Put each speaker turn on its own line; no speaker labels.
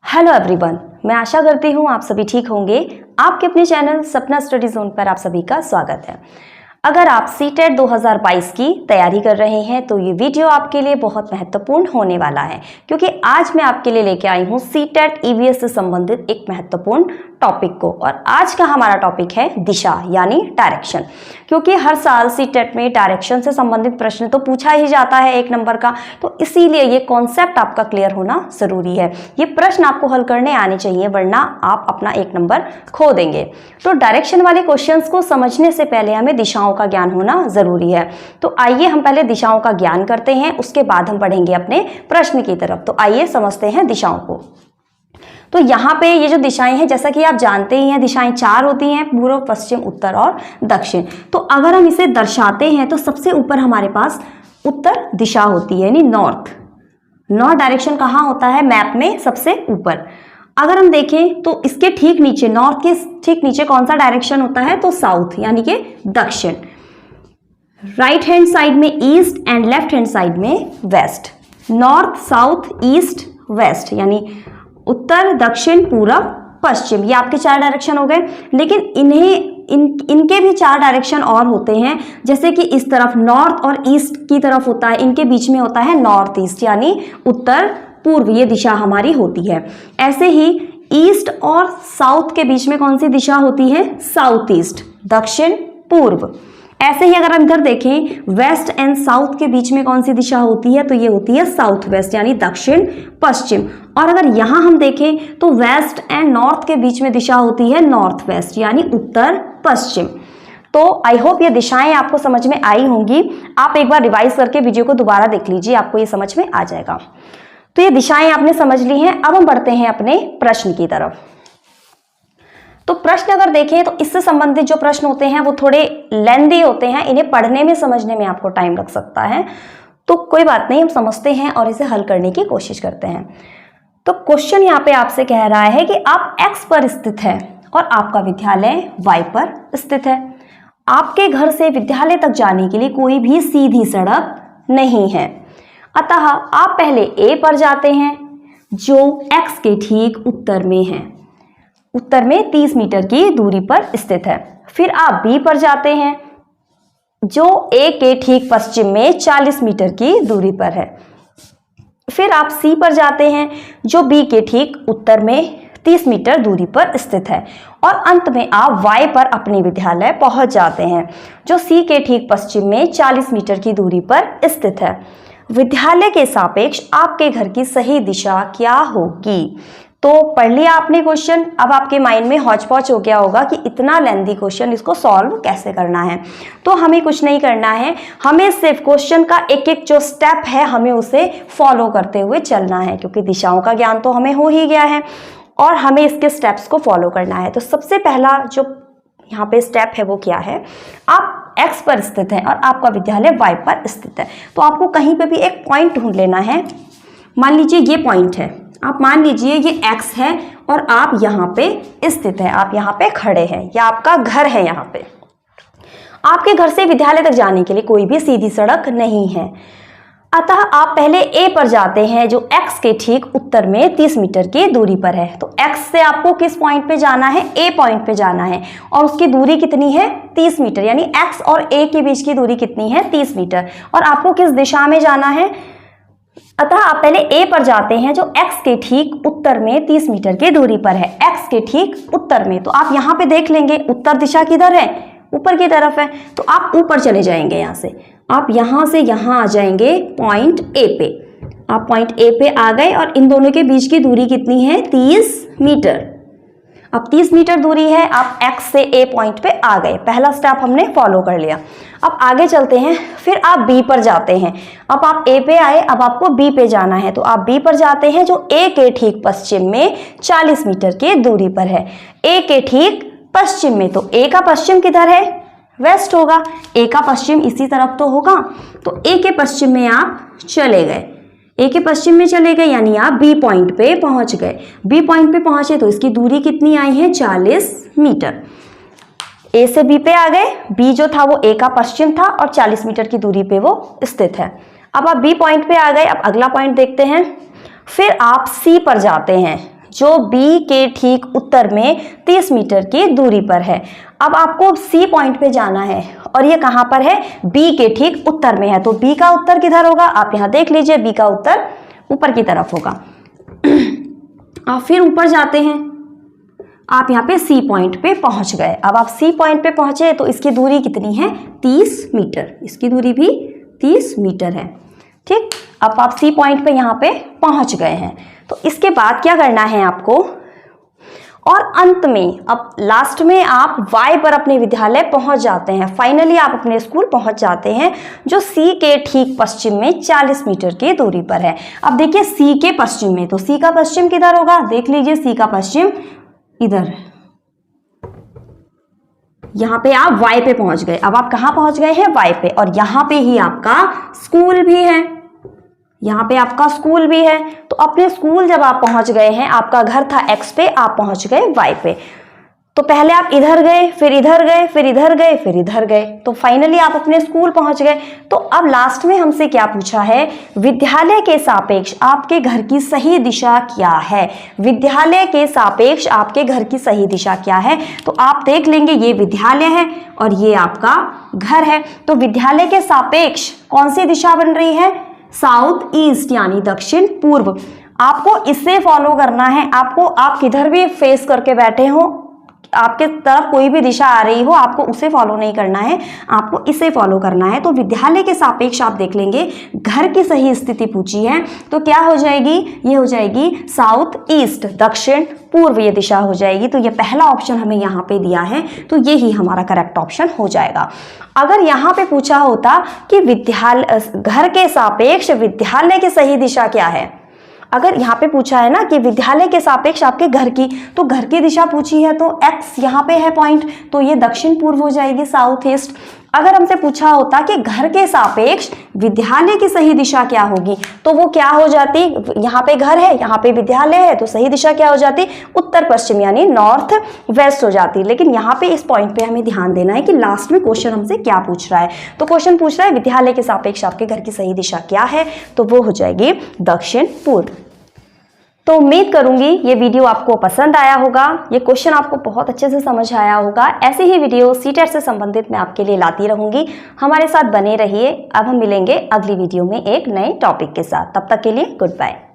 Hello everyone, मैं आशा करती हूँ आप सभी ठीक होंगे। आपके अपने चैनल सपना स्टडी जोन पर आप सभी का स्वागत है। अगर आप सीटेट 2022 की तैयारी कर रहे हैं तो ये वीडियो आपके लिए बहुत महत्वपूर्ण होने वाला है, क्योंकि आज मैं आपके लिए लेके आई हूँ सीटेट ईवीएस से संबंधित एक महत्वपूर्ण टॉपिक को। और आज का हमारा टॉपिक है दिशा यानी डायरेक्शन। क्योंकि हर साल सीटेट में डायरेक्शन से संबंधित प्रश्न तो पूछा ही जाता है 1 नंबर का, तो इसीलिए ये कॉन्सेप्ट आपका क्लियर होना जरूरी है। ये प्रश्न आपको हल करने आने चाहिए, वरना आप अपना 1 नंबर खो देंगे। तो डायरेक्शन वाले क्वेश्चंस को समझने से पहले हमें दिशाओं का ज्ञान होना जरूरी है। तो आइए हम पहले दिशाओं का ज्ञान करते हैं, उसके बाद हम बढ़ेंगे अपने प्रश्न की तरफ। तो आइए समझते हैं दिशाओं को। तो यहाँ पे ये जो दिशाएं हैं, जैसा कि आप जानते ही हैं, दिशाएं 4 होती हैं, पूर्व, पश्चिम, उत्तर और दक्षिण। तो अगर हम इसे दर्शाते हैं तो सबसे ऊपर हमारे पास उत्तर दिशा होती है, यानी नॉर्थ। नॉर्थ डायरेक्शन कहाँ होता है मैप में? सबसे ऊपर। अगर हम देखें तो इसके ठीक नीचे, नॉर्थ के ठीक नीचे कौन सा डायरेक्शन होता है? तो साउथ यानी कि दक्षिण। राइट हैंड साइड में east and left hand side में west. North, south, east, west, यानी उत्तर, दक्षिण, पूरब, पश्चिम। ये आपके 4 डायरेक्शन हो गए। लेकिन इनके भी 4 डायरेक्शन और होते हैं, जैसे कि इस तरफ नॉर्थ और ईस्ट की तरफ होता है, इनके बीच में होता है नॉर्थ ईस्ट यानी उत्तर पूर्व। ये दिशा हमारी होती है। ऐसे ही ईस्ट और साउथ के बीच में कौन सी दिशा होती है? साउथ ईस्ट, दक्षिण पूर्व। ऐसे ही अगर हम इधर देखें, वेस्ट एंड साउथ के बीच में कौन सी दिशा होती है? तो ये होती है साउथ वेस्ट यानी दक्षिण पश्चिम। और अगर यहां हम देखें तो वेस्ट एंड नॉर्थ के बीच में दिशा होती है नॉर्थ वेस्ट यानी उत्तर पश्चिम। तो आई होप ये दिशाएं आपको समझ में आई होंगी। आप एक बार रिवाइज करके वीडियो को दोबारा देख लीजिए, आपको ये समझ में आ जाएगा। तो ये दिशाएं आपने समझ ली हैं। अब हम बढ़ते हैं अपने प्रश्न की तरफ। तो प्रश्न अगर देखें तो इससे संबंधित जो प्रश्न होते हैं वो थोड़े लेंथी होते हैं, इन्हें पढ़ने में समझने में आपको टाइम लग सकता है। तो कोई बात नहीं, हम समझते हैं और इसे हल करने की कोशिश करते हैं। तो क्वेश्चन यहाँ पे आपसे कह रहा है कि आप x पर स्थित है और आपका विद्यालय y पर स्थित है। आपके घर से विद्यालय तक जाने के लिए कोई भी सीधी सड़क नहीं है, अतः आप पहले A पर जाते हैं जो x के ठीक उत्तर में है, उत्तर में 30 मीटर की दूरी पर स्थित है। फिर आप B पर जाते हैं जो A के ठीक पश्चिम में 40 मीटर की दूरी पर है। फिर आप C पर जाते हैं जो B के ठीक उत्तर में 30 मीटर दूरी पर स्थित है। और अंत में आप Y पर अपने विद्यालय पहुंच जाते हैं जो C के ठीक पश्चिम में 40 मीटर की दूरी पर स्थित है। विद्यालय के सापेक्ष आपके घर की सही दिशा क्या होगी? तो पढ़ लिया आपने क्वेश्चन। अब आपके माइंड में हौच पौच हो गया होगा कि इतना लेंथी क्वेश्चन, इसको सॉल्व कैसे करना है। तो हमें कुछ नहीं करना है, हमें सिर्फ क्वेश्चन का एक एक जो स्टेप है हमें उसे फॉलो करते हुए चलना है, क्योंकि दिशाओं का ज्ञान तो हमें हो ही गया है और हमें इसके स्टेप्स को फॉलो करना है। तो सबसे पहला जो यहाँ पे स्टेप है वो क्या है? आप x पर स्थित हैं और आपका विद्यालय y पर स्थित है। तो आपको कहीं पे भी एक पॉइंट ढूंढ लेना है। मान लीजिए ये पॉइंट है, आप मान लीजिए ये x है और आप यहाँ पे स्थित हैं, आप यहाँ पे खड़े हैं, या आपका घर है। यहाँ पे आपके घर से विद्यालय तक जाने के लिए कोई भी सीधी सड़क नहीं है, अतः आप पहले A पर जाते हैं जो x के ठीक उत्तर में 30 मीटर की दूरी पर है। तो x से आपको किस पॉइंट पे जाना है? A पॉइंट पे जाना है और उसकी दूरी कितनी है? 30 मीटर, यानी x और A के बीच की दूरी कितनी है? 30 मीटर। और आपको किस दिशा में जाना है? अतः आप पहले A पर जाते हैं जो x के ठीक उत्तर में 30 मीटर की दूरी पर है, x के ठीक उत्तर में। तो आप यहाँ पे देख लेंगे उत्तर दिशा किधर है? ऊपर की तरफ है। तो आप ऊपर चले जाएंगे, यहाँ से आप यहाँ से यहाँ आ जाएंगे पॉइंट A पे। आप पॉइंट A पे आ गए और इन दोनों के बीच की दूरी कितनी है? 30 मीटर। अब 30 मीटर दूरी है, आप x से A पॉइंट पे आ गए, पहला स्टेप हमने फॉलो कर लिया। अब आगे चलते हैं, फिर आप B पर जाते हैं। अब आप A पे आए, अब आपको B पे जाना है। तो आप B पर जाते हैं जो A के ठीक पश्चिम में 40 मीटर की दूरी पर है, A के ठीक पश्चिम में। तो A का पश्चिम किधर है? वेस्ट होगा। A का पश्चिम इसी तरफ तो होगा। तो A के पश्चिम में आप चले गए, A के पश्चिम में चले गए, यानी आप B पॉइंट पे पहुंच गए। B पॉइंट पे पहुंचे तो इसकी दूरी कितनी आई है? 40 मीटर। A से B पे आ गए, B जो था वो A का पश्चिम था और 40 मीटर की दूरी पे वो स्थित है। अब आप B पॉइंट पे आ गए। अब अगला पॉइंट देखते हैं। फिर आप C पर जाते हैं जो बी के ठीक उत्तर में 30 मीटर की दूरी पर है। अब आपको सी पॉइंट पे जाना है और ये कहाँ पर है, बी के ठीक उत्तर में है। तो बी का उत्तर किधर होगा, आप यहाँ देख लीजिए, बी का उत्तर ऊपर की तरफ होगा। आप फिर ऊपर जाते हैं, आप यहाँ पे सी पॉइंट पे पहुंच गए। अब आप सी पॉइंट पे पहुंचे तो इसकी दूरी कितनी है, 30 मीटर, इसकी दूरी भी 30 मीटर है। ठीक, अब आप सी पॉइंट पे यहाँ पे पहुंच गए हैं। तो इसके बाद क्या करना है आपको, और अंत में अब लास्ट में आप वाई पर अपने विद्यालय पहुंच जाते हैं। फाइनली आप अपने स्कूल पहुंच जाते हैं, जो सी के ठीक पश्चिम में 40 मीटर की दूरी पर है। अब देखिए सी के पश्चिम में, तो सी का पश्चिम किधर होगा, देख लीजिए, सी का पश्चिम इधर, यहां पे आप वाई पे पहुंच गए। अब आप कहां पहुंच गए हैं, वाई पे, और यहां पे ही आपका स्कूल भी है, यहाँ पे आपका स्कूल भी है। तो अपने स्कूल जब आप पहुंच गए हैं, आपका घर था एक्स पे, आप पहुंच गए वाई पे। तो पहले आप इधर गए, फिर इधर गए, फिर इधर गए, फिर इधर गए, तो फाइनली आप अपने स्कूल पहुंच गए। तो अब लास्ट में हमसे क्या पूछा है, विद्यालय के सापेक्ष आपके घर की सही दिशा क्या है। विद्यालय के सापेक्ष आपके घर की सही दिशा क्या है। तो आप देख लेंगे, ये विद्यालय है और ये आपका घर है। तो विद्यालय के सापेक्ष कौन सी दिशा बन रही है, साउथ ईस्ट यानी दक्षिण पूर्व। आपको इससे फॉलो करना है। आपको, आप किधर भी फेस करके बैठे हो, आपके तरफ कोई भी दिशा आ रही हो, आपको उसे फॉलो नहीं करना है, आपको इसे फॉलो करना है। तो विद्यालय के सापेक्ष आप देख लेंगे, घर की सही स्थिति पूछी है तो क्या हो जाएगी, ये हो जाएगी साउथ ईस्ट, दक्षिण पूर्व, ये दिशा हो जाएगी। तो ये पहला ऑप्शन हमें यहाँ पे दिया है, तो ये ही हमारा करेक्ट ऑप्शन हो जाएगा। अगर यहाँ पे पूछा होता कि विद्यालय, घर के सापेक्ष विद्यालय की सही दिशा क्या है, अगर यहाँ पे पूछा है ना कि विद्यालय के सापेक्ष आपके घर की, तो घर की दिशा पूछी है, तो एक्स यहाँ पे है पॉइंट, तो ये दक्षिण पूर्व हो जाएगी, साउथ ईस्ट। अगर हमसे पूछा होता कि घर के सापेक्ष विद्यालय की सही दिशा क्या होगी, तो वो क्या हो जाती, यहाँ पे घर है, यहाँ पे विद्यालय है, तो सही दिशा क्या हो जाती, उत्तर पश्चिम यानी नॉर्थ वेस्ट हो जाती। लेकिन यहाँ पे इस पॉइंट पे हमें ध्यान देना है कि लास्ट में क्वेश्चन हमसे क्या पूछ रहा है। तो क्वेश्चन पूछ रहा है विद्यालय के सापेक्ष आपके घर की सही दिशा क्या है, तो वो हो जाएगी दक्षिण पूर्व। तो उम्मीद करूंगी ये वीडियो आपको पसंद आया होगा, ये क्वेश्चन आपको बहुत अच्छे से समझ आया होगा। ऐसे ही वीडियो सीटेट से संबंधित मैं आपके लिए लाती रहूंगी, हमारे साथ बने रहिए। अब हम मिलेंगे अगली वीडियो में एक नए टॉपिक के साथ, तब तक के लिए गुड बाय।